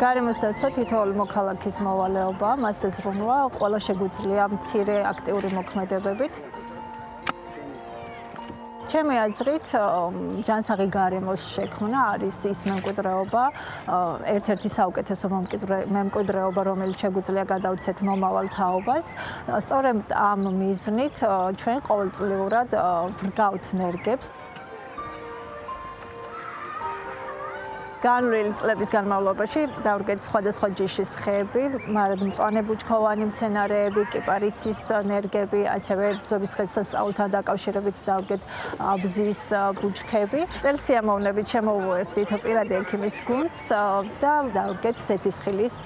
გარემოს დაცვა თითოეული მოქალაქის მოვალეობაა, მასზე ზრუნვა ყველა შეგვიძლია მცირე აქტიური მოქმედებებით. ჩემი აზრით, ჯანსაღი გარემოს შექმნა არის ის მემკვიდრეობა, ერთ-ერთი საუკეთესო მემკვიდრეობა, რომელიც შეგვიძლია გადავცეთ მომავალ თაობას. სწორედ ამ მიზნით ჩვენ ყოველწლიურად ვრგავთ ნერგებს. განვლილი წლების განმავლობაში დავრგეთ სხვადასხვა ჯიშის ხეები, მწვანე ბუჩქოვანი მცენარეები, კიპარისის ნერგები, ასევე ბზობის დღესასწაულთან დაკავშირებით დავრგეთ ბზის ბუჩქები. წელსიამოვნებით შემოვუერთდით პირადი ექიმის გუნდს და დავრგეთ ზეთისხილის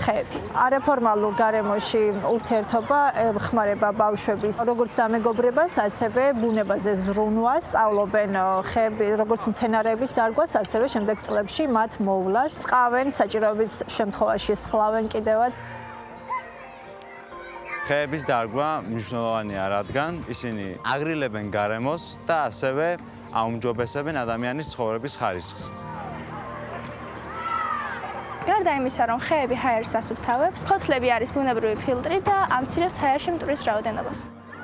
ხეები. არაფორმალურ გარემოში ურთიერთობა ეხმარება ბავშვების როგორც დამეგობრებას, ასევე ბუნებაზე ზრუნვას, სწავლობენ ხეები, როგორც მცენარეების დარგვას, ასევე შემდეგ წლებში მათ მოვლას, წყავენ, საჭიროების შემთხვევაში სხლავენ კიდევაც. ხეების დარგვა მნიშვნელოვანია, რადგან ისინი აგრილებენ გარემოს და ასევე აუმჯობესებენ ადამიანის ცხოვრების ხარისხს. გარდა იმისა, რომ ხეები ჰაერს ასუფთავებს, ფოთლები არის ბუნებრივი ფილტრი და ამცირებს ჰაერში მტვრის რაოდენობას.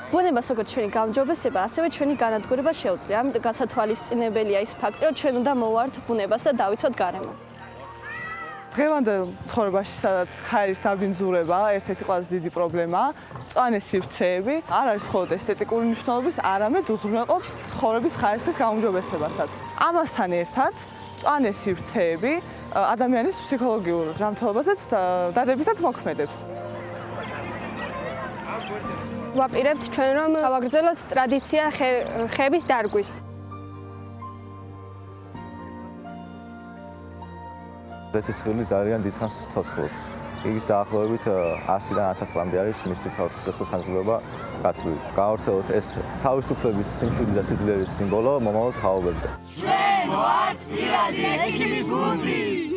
ბუნებას როგორც ჩვენი გაუმჯობესება, ასევე ჩვენი განადგურება შეუძლია. ამიტომ გასათვალისწინებელია ის ფაქტი, რომ ჩვენ უნდა მოვართ ბუნებას და დავიცვათ გარემო. დღევანდელ ცხოვრებაში, სადაც ჰაერის დაბინძურება ერთ-ერთი ყველაზე დიდი პრობლემაა, მწვანე სივრცეები არ არის მხოლოდ ესთეტიკური მნიშვნელობის, არამედ უზრუნველყოფს ცხოვრების ხარისხის გაუმჯობესებასაც. ამასთან ერთად, მწვანე სივრცეები ადამიანის ფსიქოლოგიურ ჯანმრთელობასაც დადებითად მოქმედებს. ვაპირებთ ჩვენ რომ გავაგრძელოთ ტრადიცია ხეების დარგვის. ზეთისხილი ძალიან დიდხანს ცოცხლობს. იგის დაახლოებით 100-დან 1000 წლამდე არის მისი ცოცხლის ხანძრობა გათვლილი. გავავრცელოთ ეს თავისუფლების, სიმშვიდის და სიძლიერის სიმბოლო მომავალ თაობებზე. ჩვენ ვართ პირადი ექიმის გუნდი!